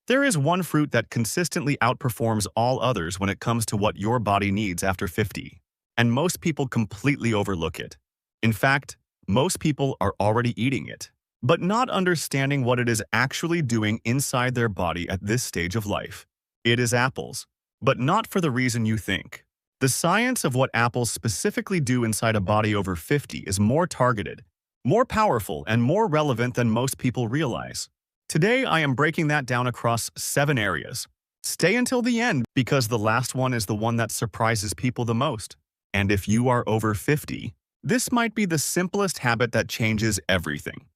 There is one fruit that consistently outperforms all others when it comes to what your body needs after 50, and most people completely overlook it. In fact, most people are already eating it, but not understanding what it is actually doing inside their body at this stage of life. It is apples, but not for the reason you think. The science of what apples specifically do inside a body over 50 is more targeted, more powerful, and more relevant than most people realize. Today, I am breaking that down across 7 areas. Stay until the end because the last one is the one that surprises people the most. And if you are over 50, this might be the simplest habit that changes everything.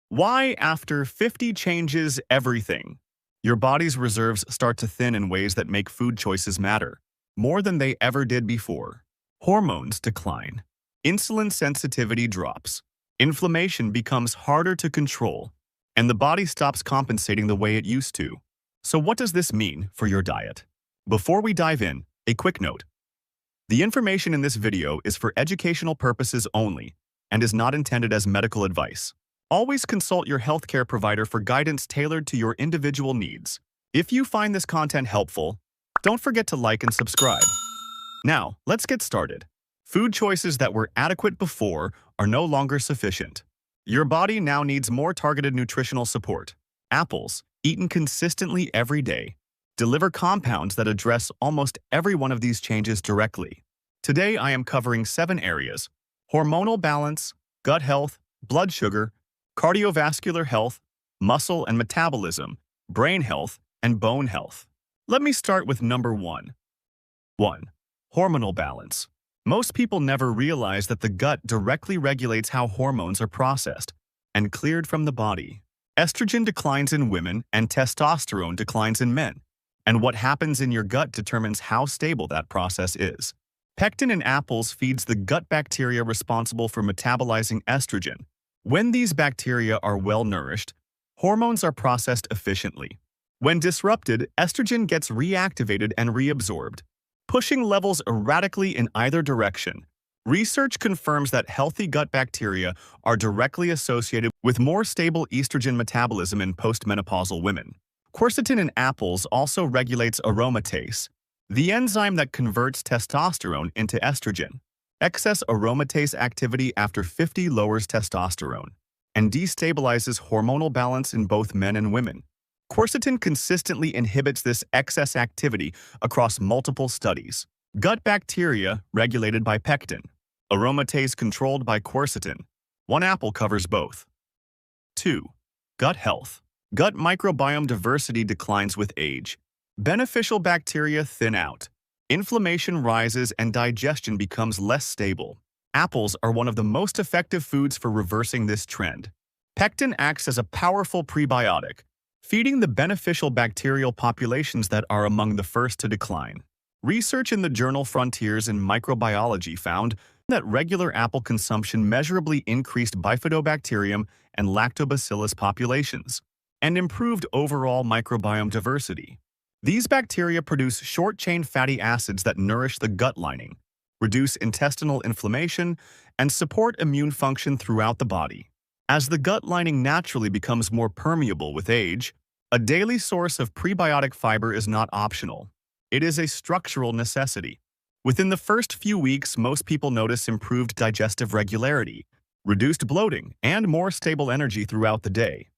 Why after 50 changes everything? Your body's reserves start to thin in ways that make food choices matter, more than they ever did before. Hormones decline. Insulin sensitivity drops. Inflammation becomes harder to control, and the body stops compensating the way it used to. So what does this mean for your diet? Before we dive in, a quick note. The information in this video is for educational purposes only and is not intended as medical advice. Always consult your healthcare provider for guidance tailored to your individual needs. If you find this content helpful, don't forget to like and subscribe. Now, let's get started. Food choices that were adequate before are no longer sufficient. Your body now needs more targeted nutritional support. Apples, eaten consistently every day, deliver compounds that address almost every one of these changes directly. Today, I am covering 7 areas: hormonal balance, gut health, blood sugar, cardiovascular health, muscle and metabolism, brain health, and bone health. Let me start with number 1. 1. Hormonal balance. Most people never realize that the gut directly regulates how hormones are processed and cleared from the body. Estrogen declines in women and testosterone declines in men, and what happens in your gut determines how stable that process is. Pectin in apples feeds the gut bacteria responsible for metabolizing estrogen. When these bacteria are well nourished, hormones are processed efficiently. When disrupted, estrogen gets reactivated and reabsorbed, pushing levels erratically in either direction. Research confirms that healthy gut bacteria are directly associated with more stable estrogen metabolism in postmenopausal women. Quercetin in apples also regulates aromatase, the enzyme that converts testosterone into estrogen. Excess aromatase activity after 50 lowers testosterone and destabilizes hormonal balance in both men and women. Quercetin consistently inhibits this excess activity across multiple studies. Gut bacteria regulated by pectin, aromatase controlled by quercetin. One apple covers both. 2. Gut health. Gut microbiome diversity declines with age. Beneficial bacteria thin out. Inflammation rises and digestion becomes less stable. Apples are one of the most effective foods for reversing this trend. Pectin acts as a powerful prebiotic, feeding the beneficial bacterial populations that are among the first to decline. Research in the journal Frontiers in Microbiology found that regular apple consumption measurably increased bifidobacterium and lactobacillus populations and improved overall microbiome diversity. These bacteria produce short-chain fatty acids that nourish the gut lining, reduce intestinal inflammation, and support immune function throughout the body. As the gut lining naturally becomes more permeable with age, a daily source of prebiotic fiber is not optional. It is a structural necessity. Within the first few weeks, most people notice improved digestive regularity, reduced bloating, and more stable energy throughout the day.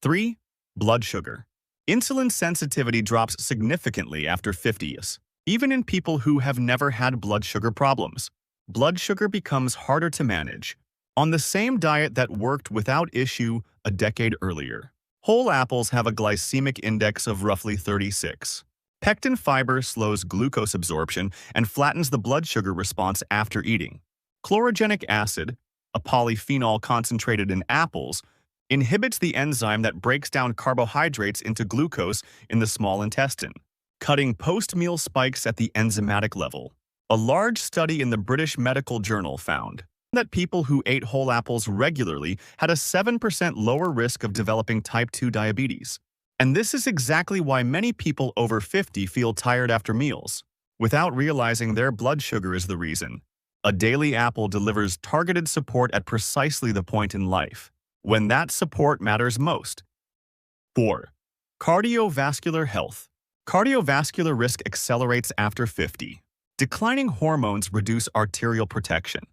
3. Blood sugar. Insulin sensitivity drops significantly after 50s. Even in people who have never had blood sugar problems, blood sugar becomes harder to manage. On the same diet that worked without issue a decade earlier, whole apples have a glycemic index of roughly 36. Pectin fiber slows glucose absorption and flattens the blood sugar response after eating. Chlorogenic acid, a polyphenol concentrated in apples, inhibits the enzyme that breaks down carbohydrates into glucose in the small intestine, cutting post-meal spikes at the enzymatic level. A large study in the British Medical Journal found that people who ate whole apples regularly had a 7% lower risk of developing type 2 diabetes. And this is exactly why many people over 50 feel tired after meals, without realizing their blood sugar is the reason. A daily apple delivers targeted support at precisely the point in life when that support matters most. 4. Cardiovascular health. Cardiovascular risk accelerates after 50. Declining hormones reduce arterial protection.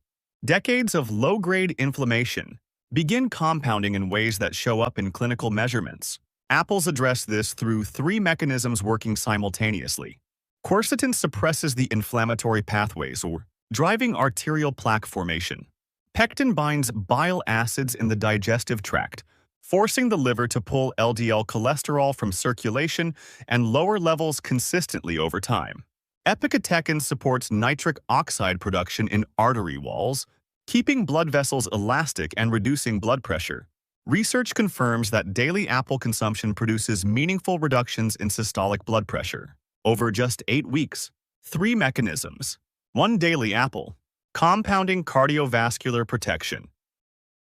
Decades of low-grade inflammation begin compounding in ways that show up in clinical measurements. Apples address this through three mechanisms working simultaneously. Quercetin suppresses the inflammatory pathways, or driving arterial plaque formation. Pectin binds bile acids in the digestive tract, forcing the liver to pull LDL cholesterol from circulation and lower levels consistently over time. Epicatechin supports nitric oxide production in artery walls, keeping blood vessels elastic and reducing blood pressure. Research confirms that daily apple consumption produces meaningful reductions in systolic blood pressure. Over just 8 weeks, 3 mechanisms. 1 daily apple. Compounding cardiovascular protection.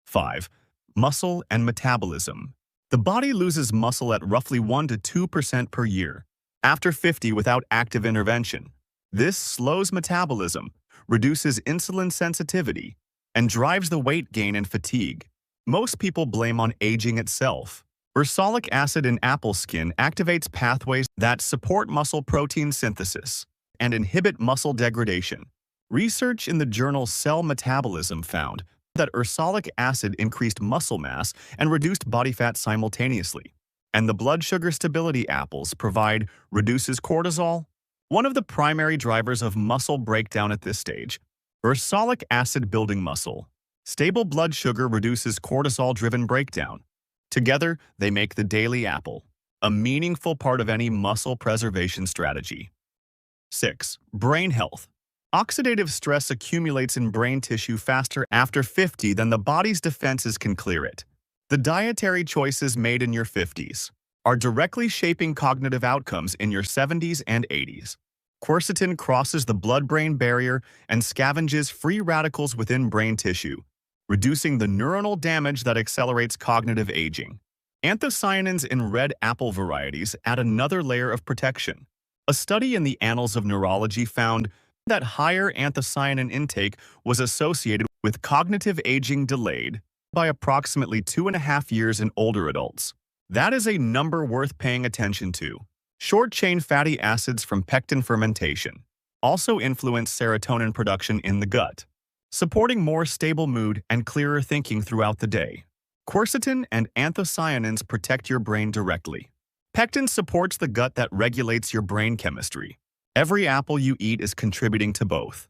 5. Muscle and metabolism. The body loses muscle at roughly 1 to 2% per year after 50 without active intervention. This slows metabolism, reduces insulin sensitivity, and drives the weight gain and fatigue. Most people blame on aging itself. Ursolic acid in apple skin activates pathways that support muscle protein synthesis and inhibit muscle degradation. Research in the journal Cell Metabolism found that ursolic acid increased muscle mass and reduced body fat simultaneously. And the blood sugar stability apples provide reduces cortisol, one of the primary drivers of muscle breakdown at this stage. Ursolic acid building muscle. Stable blood sugar reduces cortisol-driven breakdown. Together, they make the daily apple a meaningful part of any muscle preservation strategy. 6. Brain health. Oxidative stress accumulates in brain tissue faster after 50 than the body's defenses can clear it. The dietary choices made in your 50s are directly shaping cognitive outcomes in your 70s and 80s. Quercetin crosses the blood-brain barrier and scavenges free radicals within brain tissue, reducing the neuronal damage that accelerates cognitive aging. Anthocyanins in red apple varieties add another layer of protection. A study in the Annals of Neurology found that higher anthocyanin intake was associated with cognitive aging delayed by approximately 2.5 years in older adults. That is a number worth paying attention to. Short-chain fatty acids from pectin fermentation also influence serotonin production in the gut, supporting more stable mood and clearer thinking throughout the day. Quercetin and anthocyanins protect your brain directly. Pectin supports the gut that regulates your brain chemistry. Every apple you eat is contributing to both.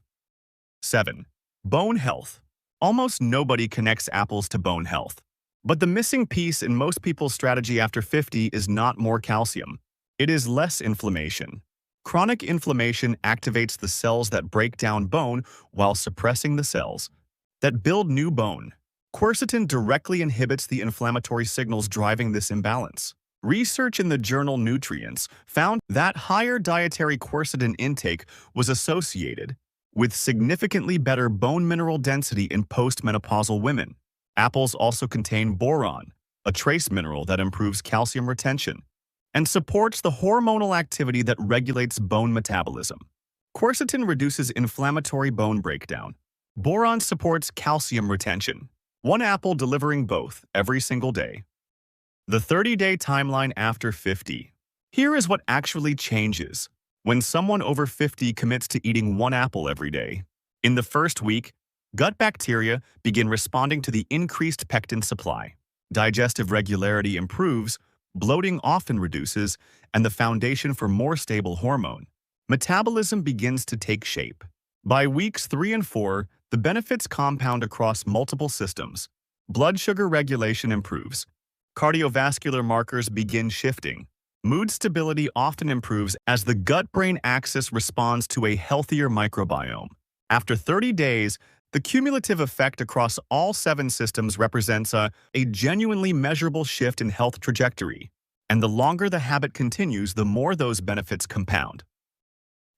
7. Bone health. Almost nobody connects apples to bone health. But the missing piece in most people's strategy after 50 is not more calcium. It is less inflammation. Chronic inflammation activates the cells that break down bone while suppressing the cells that build new bone. Quercetin directly inhibits the inflammatory signals driving this imbalance. Research in the journal Nutrients found that higher dietary quercetin intake was associated with significantly better bone mineral density in postmenopausal women. Apples also contain boron, a trace mineral that improves calcium retention and supports the hormonal activity that regulates bone metabolism. Quercetin reduces inflammatory bone breakdown. Boron supports calcium retention. One apple delivering both every single day. The 30-day timeline after 50. Here is what actually changes when someone over 50 commits to eating 1 apple every day. In the first week, gut bacteria begin responding to the increased pectin supply. Digestive regularity improves, bloating often reduces, and the foundation for more stable hormone. Metabolism begins to take shape. By weeks 3 and 4, the benefits compound across multiple systems. Blood sugar regulation improves. Cardiovascular markers begin shifting. Mood stability often improves as the gut-brain axis responds to a healthier microbiome. After 30 days, the cumulative effect across all 7 systems represents a genuinely measurable shift in health trajectory. And the longer the habit continues, the more those benefits compound.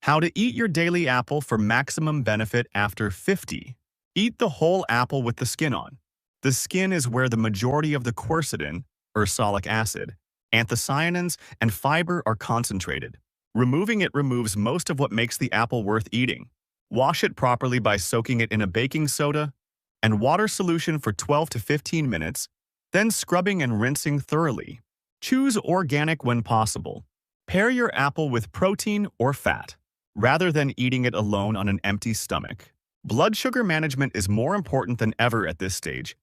How to eat your daily apple for maximum benefit after 50. Eat the whole apple with the skin on. The skin is where the majority of the quercetin, ursolic acid, anthocyanins, and fiber are concentrated. Removing it removes most of what makes the apple worth eating. Wash it properly by soaking it in a baking soda and water solution for 12 to 15 minutes, then scrubbing and rinsing thoroughly. Choose organic when possible. Pair your apple with protein or fat, rather than eating it alone on an empty stomach. Blood sugar management is more important than ever at this stage,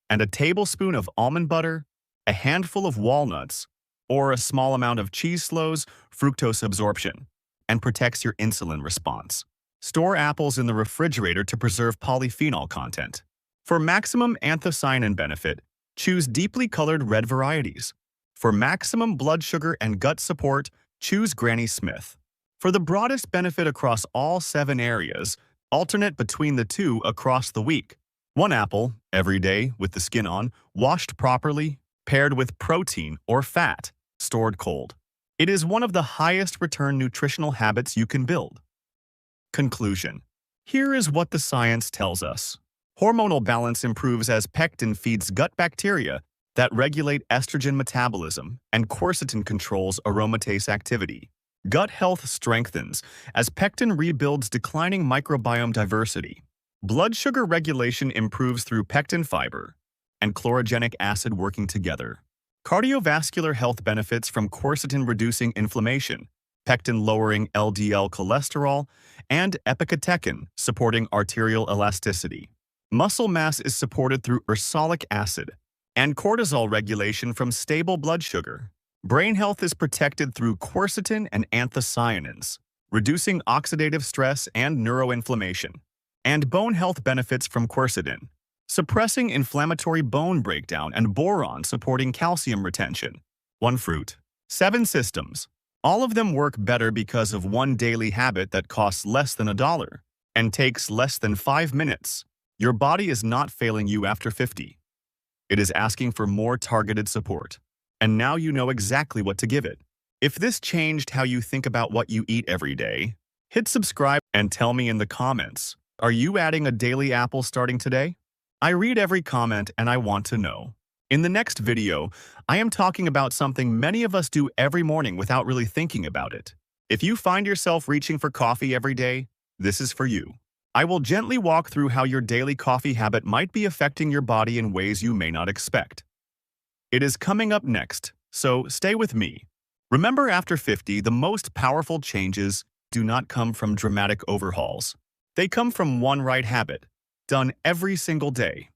and a tablespoon of almond butter, a handful of walnuts, or a small amount of cheese slows fructose absorption and protects your insulin response. Store apples in the refrigerator to preserve polyphenol content. For maximum anthocyanin benefit, choose deeply colored red varieties. For maximum blood sugar and gut support, choose Granny Smith. For the broadest benefit across all 7 areas, alternate between the 2 across the week. 1 apple every day with the skin on, washed properly, paired with protein or fat, stored cold. It is one of the highest return nutritional habits you can build. Conclusion. Here is what the science tells us. Hormonal balance improves as pectin feeds gut bacteria that regulate estrogen metabolism, and quercetin controls aromatase activity. Gut health strengthens as pectin rebuilds declining microbiome diversity. Blood sugar regulation improves through pectin fiber and chlorogenic acid working together. Cardiovascular health benefits from quercetin reducing inflammation, pectin lowering LDL cholesterol, and epicatechin supporting arterial elasticity. Muscle mass is supported through ursolic acid and cortisol regulation from stable blood sugar. Brain health is protected through quercetin and anthocyanins, reducing oxidative stress and neuroinflammation. And bone health benefits from quercetin, suppressing inflammatory bone breakdown, and boron supporting calcium retention. 1 fruit. 7 systems. All of them work better because of one daily habit that costs less than $1 and takes less than 5 minutes. Your body is not failing you after 50. It is asking for more targeted support. And now you know exactly what to give it. If this changed how you think about what you eat every day, hit subscribe and tell me in the comments. Are you adding a daily apple starting today? I read every comment and I want to know. In the next video, I am talking about something many of us do every morning without really thinking about it. If you find yourself reaching for coffee every day, this is for you. I will gently walk through how your daily coffee habit might be affecting your body in ways you may not expect. It is coming up next, so stay with me. Remember, after 50, the most powerful changes do not come from dramatic overhauls. They come from one right habit, done every single day.